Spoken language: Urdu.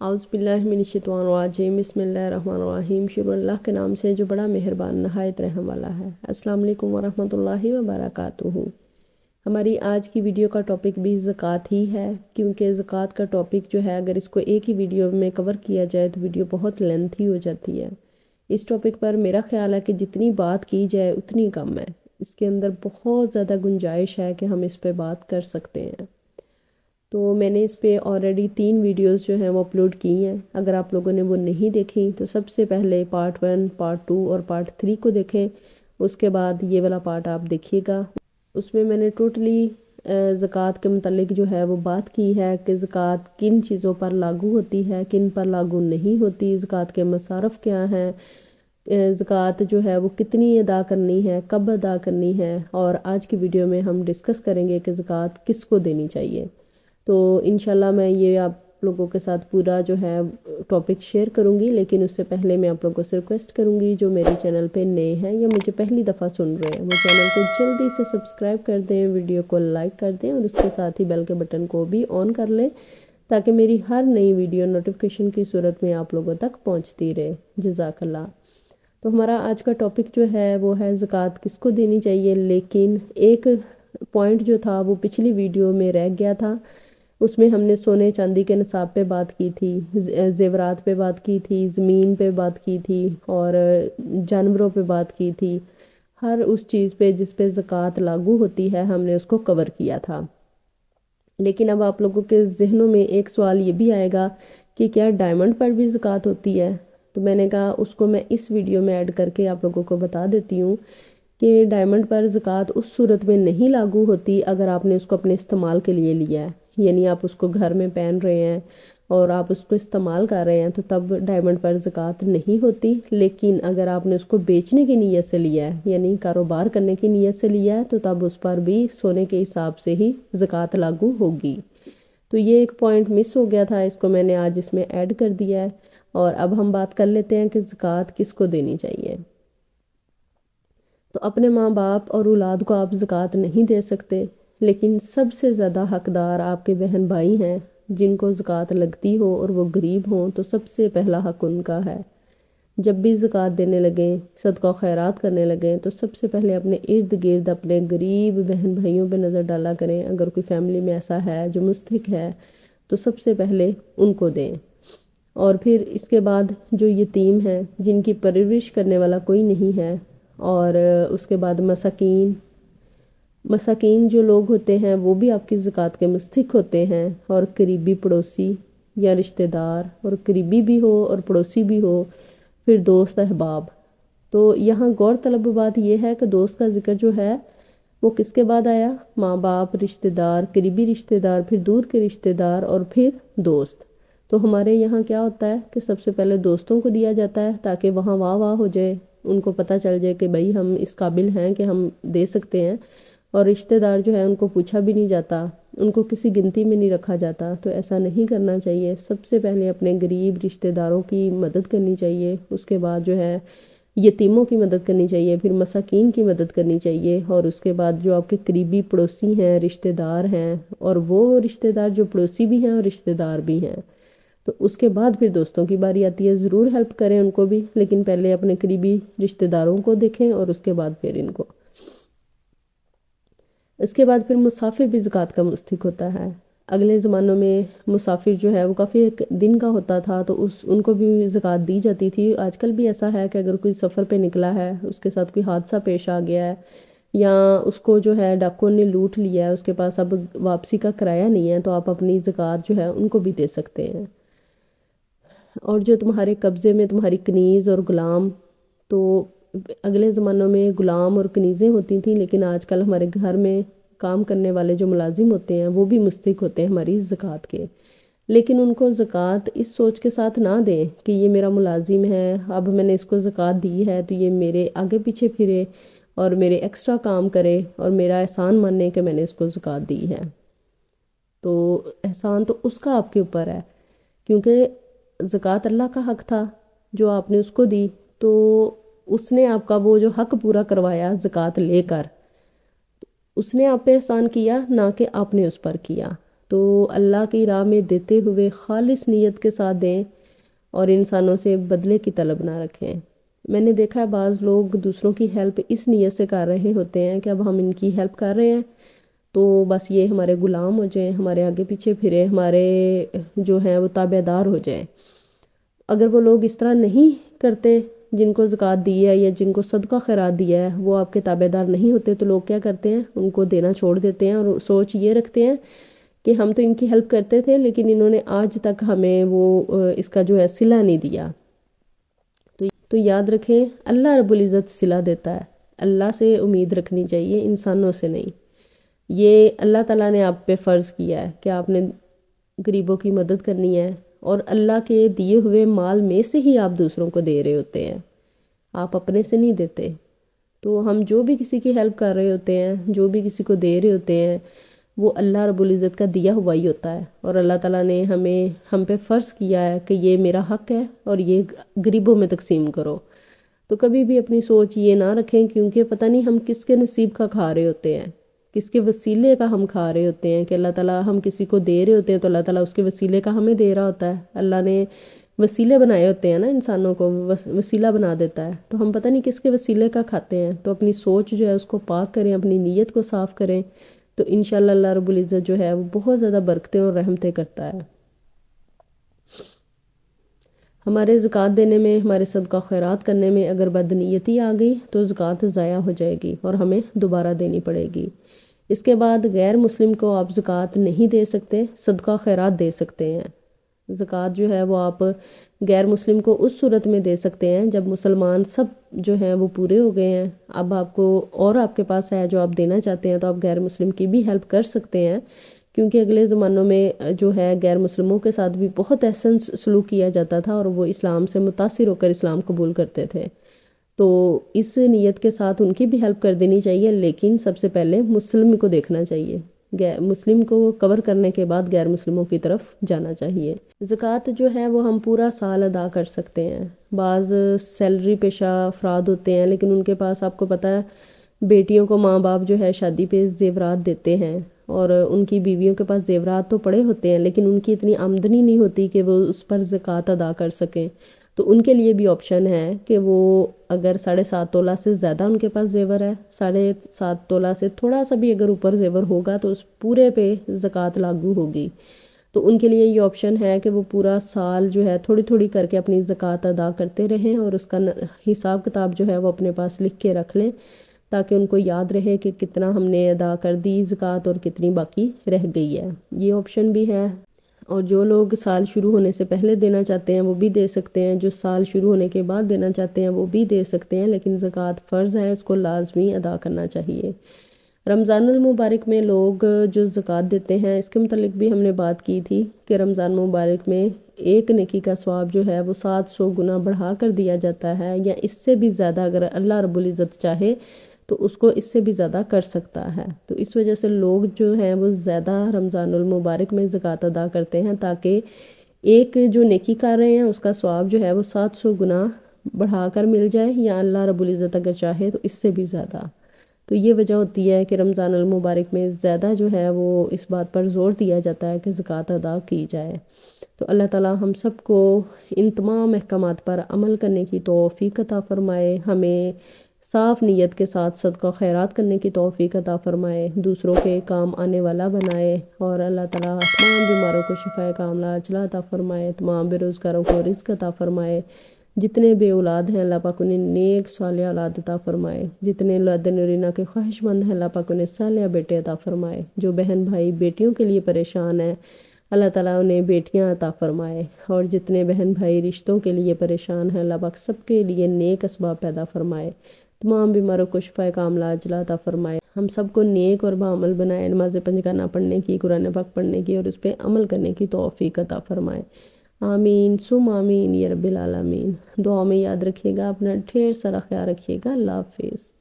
اعوذ باللہ من الشیطان الرجیم، بسم اللہ الرحمن الرحیم۔ شروع اللہ کے نام سے جو بڑا مہربان نہایت رحم والا ہے۔ السلام علیکم ورحمۃ اللہ وبرکاتہ۔ ہماری آج کی ویڈیو کا ٹاپک بھی زکوٰۃ ہی ہے، کیونکہ زکوٰۃ کا ٹاپک جو ہے اگر اس کو ایک ہی ویڈیو میں کور کیا جائے تو ویڈیو بہت لینتھی ہو جاتی ہے۔ اس ٹاپک پر میرا خیال ہے کہ جتنی بات کی جائے اتنی کم ہے۔ اس کے اندر بہت زیادہ گنجائش ہے کہ ہم اس پہ بات کر سکتے ہیں۔ تو میں نے اس پہ آلریڈی 3 ویڈیوز جو ہیں وہ اپلوڈ کی ہیں۔ اگر آپ لوگوں نے وہ نہیں دیکھی تو سب سے پہلے پارٹ 1، پارٹ 2 اور پارٹ 3 کو دیکھیں، اس کے بعد یہ والا پارٹ آپ دیکھیے گا۔ اس میں نے ٹوٹلی زکوٰۃ کے متعلق جو ہے وہ بات کی ہے کہ زکوٰۃ کن چیزوں پر لاگو ہوتی ہے، کن پر لاگو نہیں ہوتی، زکوٰۃ کے مصارف کیا ہیں، زکوٰۃ جو ہے وہ کتنی ادا کرنی ہے، کب ادا کرنی ہے، اور آج کی ویڈیو میں ہم ڈسکس کریں گے کہ زکوٰۃ کس کو دینی چاہیے۔ تو انشاءاللہ میں یہ آپ لوگوں کے ساتھ پورا جو ہے ٹاپک شیئر کروں گی، لیکن اس سے پہلے میں آپ لوگوں سے ریکویسٹ کروں گی جو میرے چینل پہ نئے ہیں یا مجھے پہلی دفعہ سن رہے ہیں، وہ چینل کو جلدی سے سبسکرائب کر دیں، ویڈیو کو لائک کر دیں اور اس کے ساتھ ہی بیل کے بٹن کو بھی آن کر لیں تاکہ میری ہر نئی ویڈیو نوٹیفیکیشن کی صورت میں آپ لوگوں تک پہنچتی رہے۔ جزاک اللہ۔ تو ہمارا آج کا ٹاپک جو ہے وہ ہے زکوٰۃ کس کو دینی چاہیے، لیکن ایک پوائنٹ جو تھا وہ پچھلی ویڈیو میں رہ گیا تھا۔ اس میں ہم نے سونے چاندی کے نصاب پہ بات کی تھی، زیورات پہ بات کی تھی، زمین پہ بات کی تھی اور جانوروں پہ بات کی تھی۔ ہر اس چیز پہ جس پہ زکوٰۃ لاگو ہوتی ہے ہم نے اس کو کور کیا تھا۔ لیکن اب آپ لوگوں کے ذہنوں میں ایک سوال یہ بھی آئے گا کہ کیا ڈائمنڈ پر بھی زکوٰۃ ہوتی ہے؟ تو میں نے کہا اس کو میں اس ویڈیو میں ایڈ کر کے آپ لوگوں کو بتا دیتی ہوں کہ ڈائمنڈ پر زکوٰۃ اس صورت میں نہیں لاگو ہوتی اگر آپ نے اس کو اپنے استعمال کے لیے لیا ہے، یعنی آپ اس کو گھر میں پہن رہے ہیں اور آپ اس کو استعمال کر رہے ہیں تو تب ڈائمنڈ پر زکوٰۃ نہیں ہوتی۔ لیکن اگر آپ نے اس کو بیچنے کی نیت سے لیا ہے، یعنی کاروبار کرنے کی نیت سے لیا ہے، تو تب اس پر بھی سونے کے حساب سے ہی زکوٰۃ لاگو ہوگی۔ تو یہ ایک پوائنٹ مس ہو گیا تھا، اس کو میں نے آج اس میں ایڈ کر دیا ہے۔ اور اب ہم بات کر لیتے ہیں کہ زکوٰۃ کس کو دینی چاہیے۔ تو اپنے ماں باپ اور اولاد کو آپ زکوٰۃ نہیں دے سکتے، لیکن سب سے زیادہ حقدار آپ کے بہن بھائی ہیں جن کو زکوٰۃ لگتی ہو اور وہ غریب ہوں، تو سب سے پہلا حق ان کا ہے۔ جب بھی زکوٰۃ دینے لگیں، صدقہ و خیرات کرنے لگیں، تو سب سے پہلے اپنے ارد گرد اپنے غریب بہن بھائیوں پہ نظر ڈالا کریں۔ اگر کوئی فیملی میں ایسا ہے جو مستحق ہے تو سب سے پہلے ان کو دیں، اور پھر اس کے بعد جو یتیم ہیں جن کی پرورش کرنے والا کوئی نہیں ہے، اور اس کے بعد مساکین جو لوگ ہوتے ہیں وہ بھی آپ کی زکوٰۃ کے مستحق ہوتے ہیں، اور قریبی پڑوسی یا رشتہ دار، اور قریبی بھی ہو اور پڑوسی بھی ہو، پھر دوست احباب۔ تو یہاں غور طلب بات یہ ہے کہ دوست کا ذکر جو ہے وہ کس کے بعد آیا؟ ماں باپ، رشتہ دار، قریبی رشتہ دار، پھر دور کے رشتہ دار، اور پھر دوست۔ تو ہمارے یہاں کیا ہوتا ہے کہ سب سے پہلے دوستوں کو دیا جاتا ہے تاکہ وہاں واہ واہ ہو جائے، ان کو پتہ چل جائے کہ بھئی ہم اس قابل ہیں کہ ہم دے سکتے ہیں، اور رشتہ دار جو ہے ان کو پوچھا بھی نہیں جاتا، ان کو کسی گنتی میں نہیں رکھا جاتا۔ تو ایسا نہیں کرنا چاہیے، سب سے پہلے اپنے غریب رشتہ داروں کی مدد کرنی چاہیے، اس کے بعد جو ہے یتیموں کی مدد کرنی چاہیے، پھر مساکین کی مدد کرنی چاہیے، اور اس کے بعد جو آپ کے قریبی پڑوسی ہیں، رشتہ دار ہیں، اور وہ رشتہ دار جو پڑوسی بھی ہیں اور رشتہ دار بھی ہیں، تو اس کے بعد پھر دوستوں کی باری آتی ہے۔ ضرور ہیلپ کریں ان کو بھی، لیکن پہلے اپنے قریبی رشتہ داروں کو دیکھیں اور اس کے بعد پھر ان کو۔ اس کے بعد پھر مسافر بھی زکوٰۃ کا مستحق ہوتا ہے۔ اگلے زمانوں میں مسافر جو ہے وہ کافی ایک دن کا ہوتا تھا، تو ان کو بھی زکوٰۃ دی جاتی تھی۔ آج کل بھی ایسا ہے کہ اگر کوئی سفر پہ نکلا ہے، اس کے ساتھ کوئی حادثہ پیش آ گیا ہے، یا اس کو جو ہے ڈاکوؤں نے لوٹ لیا ہے، اس کے پاس اب واپسی کا کرایہ نہیں ہے، تو آپ اپنی زکوٰۃ جو ہے ان کو بھی دے سکتے ہیں۔ اور جو تمہارے قبضے میں تمہاری کنیز اور غلام، تو اگلے زمانوں میں غلام اور کنیزیں ہوتی تھیں، لیکن آج کل ہمارے گھر میں کام کرنے والے جو ملازم ہوتے ہیں وہ بھی مستحق ہوتے ہیں ہماری زکوٰۃ کے۔ لیکن ان کو زکوٰۃ اس سوچ کے ساتھ نہ دیں کہ یہ میرا ملازم ہے، اب میں نے اس کو زکوٰۃ دی ہے تو یہ میرے آگے پیچھے پھرے اور میرے ایکسٹرا کام کرے اور میرا احسان مانے کہ میں نے اس کو زکوٰۃ دی ہے۔ تو احسان تو اس کا آپ کے اوپر ہے، کیونکہ زکوٰۃ اللہ کا حق تھا جو آپ نے اس کو دی، تو اس نے آپ کا وہ جو حق پورا کروایا زکوٰۃ لے کر، اس نے آپ پہ احسان کیا، نہ کہ آپ نے اس پر کیا۔ تو اللہ کی راہ میں دیتے ہوئے خالص نیت کے ساتھ دیں اور انسانوں سے بدلے کی طلب نہ رکھیں۔ میں نے دیکھا ہے بعض لوگ دوسروں کی ہیلپ اس نیت سے کر رہے ہوتے ہیں کہ اب ہم ان کی ہیلپ کر رہے ہیں تو بس یہ ہمارے غلام ہو جائیں، ہمارے آگے پیچھے پھرے، ہمارے جو ہیں وہ تابع دار ہو جائیں۔ اگر وہ لوگ اس طرح نہیں کرتے، جن کو زکوٰۃ دی ہے یا جن کو صدقہ خیرات دیا ہے وہ آپ کے تابع دار نہیں ہوتے، تو لوگ کیا کرتے ہیں؟ ان کو دینا چھوڑ دیتے ہیں اور سوچ یہ رکھتے ہیں کہ ہم تو ان کی ہیلپ کرتے تھے لیکن انہوں نے آج تک ہمیں وہ اس کا جو ہے صلہ نہیں دیا۔ تو یاد رکھیں اللہ رب العزت صلہ دیتا ہے، اللہ سے امید رکھنی چاہیے، انسانوں سے نہیں۔ یہ اللہ تعالیٰ نے آپ پہ فرض کیا ہے کہ آپ نے غریبوں کی مدد کرنی ہے، اور اللہ کے دیے ہوئے مال میں سے ہی آپ دوسروں کو دے رہے ہوتے ہیں، آپ اپنے سے نہیں دیتے۔ تو ہم جو بھی کسی کی ہیلپ کر رہے ہوتے ہیں، جو بھی کسی کو دے رہے ہوتے ہیں، وہ اللہ رب العزت کا دیا ہوا ہی ہوتا ہے، اور اللہ تعالیٰ نے ہم پہ فرض کیا ہے کہ یہ میرا حق ہے اور یہ غریبوں میں تقسیم کرو۔ تو کبھی بھی اپنی سوچ یہ نہ رکھیں، کیونکہ پتہ نہیں ہم کس کے نصیب کا کھا رہے ہوتے ہیں، کس کے وسیلے کا ہم کھا رہے ہوتے ہیں، کہ اللہ تعالیٰ ہم کسی کو دے رہے ہوتے ہیں تو اللہ تعالیٰ اس کے وسیلے کا ہمیں دے رہا ہوتا ہے۔ اللہ نے وسیلے بنائے ہوتے ہیں نا، انسانوں کو وسیلہ بنا دیتا ہے، تو ہم پتہ نہیں کس کے وسیلے کا کھاتے ہیں۔ تو اپنی سوچ جو ہے اس کو پاک کریں، اپنی نیت کو صاف کریں، تو انشاءاللہ اللہ رب العزت جو ہے وہ بہت زیادہ برکتیں اور رحمتیں کرتا ہے۔ ہمارے زکوٰۃ دینے میں، ہمارے صدقہ خیرات کرنے میں اگر بدنیتی آ گئی تو زکوٰۃ ضائع ہو جائے گی اور ہمیں دوبارہ دینی پڑے گی۔ اس کے بعد غیر مسلم کو آپ زکوٰۃ نہیں دے سکتے، صدقہ خیرات دے سکتے ہیں۔ زکوٰۃ جو ہے وہ آپ غیر مسلم کو اس صورت میں دے سکتے ہیں جب مسلمان سب جو ہیں وہ پورے ہو گئے ہیں، اب آپ کو اور آپ کے پاس ہے جو آپ دینا چاہتے ہیں، تو آپ غیر مسلم کی بھی ہیلپ کر سکتے ہیں، کیونکہ اگلے زمانوں میں جو ہے غیر مسلموں کے ساتھ بھی بہت احسن سلوک کیا جاتا تھا اور وہ اسلام سے متاثر ہو کر اسلام قبول کرتے تھے۔ تو اس نیت کے ساتھ ان کی بھی ہیلپ کر دینی چاہیے، لیکن سب سے پہلے مسلم کو دیکھنا چاہیے، مسلم کو کور کرنے کے بعد غیر مسلموں کی طرف جانا چاہیے۔ زکوٰۃ جو ہے وہ ہم پورا سال ادا کر سکتے ہیں۔ بعض سیلری پیشہ افراد ہوتے ہیں لیکن ان کے پاس، آپ کو پتہ ہے، بیٹیوں کو ماں باپ جو ہے شادی پہ زیورات دیتے ہیں، اور ان کی بیویوں کے پاس زیورات تو پڑے ہوتے ہیں لیکن ان کی اتنی آمدنی نہیں ہوتی کہ وہ اس پر زکوٰۃ ادا کر سکیں۔ تو ان کے لیے بھی آپشن ہے کہ وہ اگر 7.5 تولہ سے زیادہ ان کے پاس زیور ہے، 7.5 تولہ سے تھوڑا سا بھی اگر اوپر زیور ہوگا تو اس پورے پہ زکوٰۃ لاگو ہوگی۔ تو ان کے لیے یہ آپشن ہے کہ وہ پورا سال جو ہے تھوڑی تھوڑی کر کے اپنی زکوٰۃ ادا کرتے رہیں، اور اس کا حساب کتاب جو ہے وہ اپنے پاس لکھ کے رکھ لیں، تاکہ ان کو یاد رہے کہ کتنا ہم نے ادا کر دی زکوٰۃ اور کتنی باقی رہ گئی ہے۔ یہ آپشن بھی ہے۔ اور جو لوگ سال شروع ہونے سے پہلے دینا چاہتے ہیں وہ بھی دے سکتے ہیں، جو سال شروع ہونے کے بعد دینا چاہتے ہیں وہ بھی دے سکتے ہیں، لیکن زکوٰۃ فرض ہے، اس کو لازمی ادا کرنا چاہیے۔ رمضان المبارک میں لوگ جو زکوٰۃ دیتے ہیں، اس کے متعلق بھی ہم نے بات کی تھی کہ رمضان مبارک میں ایک نیکی کا ثواب جو ہے وہ 700 گنا بڑھا کر دیا جاتا ہے، یا اس سے بھی زیادہ اگر اللہ رب العزت چاہے تو اس کو اس سے بھی زیادہ کر سکتا ہے۔ تو اس وجہ سے لوگ جو ہیں وہ زیادہ رمضان المبارک میں زکوٰۃ ادا کرتے ہیں، تاکہ ایک جو نیکی کر رہے ہیں اس کا ثواب جو ہے وہ 700 گنا بڑھا کر مل جائے، یا اللہ رب العزت اگر چاہے تو اس سے بھی زیادہ۔ تو یہ وجہ ہوتی ہے کہ رمضان المبارک میں زیادہ جو ہے وہ اس بات پر زور دیا جاتا ہے کہ زکوٰۃ ادا کی جائے۔ تو اللہ تعالیٰ ہم سب کو ان تمام احکامات پر عمل کرنے کی توفیق عطا فرمائے، ہمیں صاف نیت کے ساتھ صدقہ خیرات کرنے کی توفیق عطا فرمائے، دوسروں کے کام آنے والا بنائے، اور اللہ تعالیٰ تمام بیماروں کو شفائے کاملہ عاجلہ عطا فرمائے، تمام بے روزگاروں کو رزق عطا فرمائے، جتنے بے اولاد ہیں اللہ پاک انہیں نیک صالح اولاد عطا فرمائے، جتنے اولاد نرینہ کے خواہش مند ہیں اللہ پاک انہیں صالح بیٹے عطا فرمائے، جو بہن بھائی بیٹیوں کے لیے پریشان ہیں اللہ تعالیٰ انہیں بیٹیاں عطا فرمائے، اور جتنے بہن بھائی رشتوں کے لیے پریشان ہیں اللہ پاک سب کے لیے نیک اسباب پیدا فرمائے، تمام بیماروں کو شفائے کاملہ عاجلہ عطا فرمائے، ہم سب کو نیک اور باعمل بنائے، نماز پنجگانہ پڑھنے کی، قرآن پاک پڑھنے کی اور اس پہ عمل کرنے کی توفیق عطا فرمائے۔ آمین ثم آمین یا رب العالمین۔ دعا میں یاد رکھیے گا، اپنا ڈھیر سارا خیال رکھیے گا۔ اللہ حافظ۔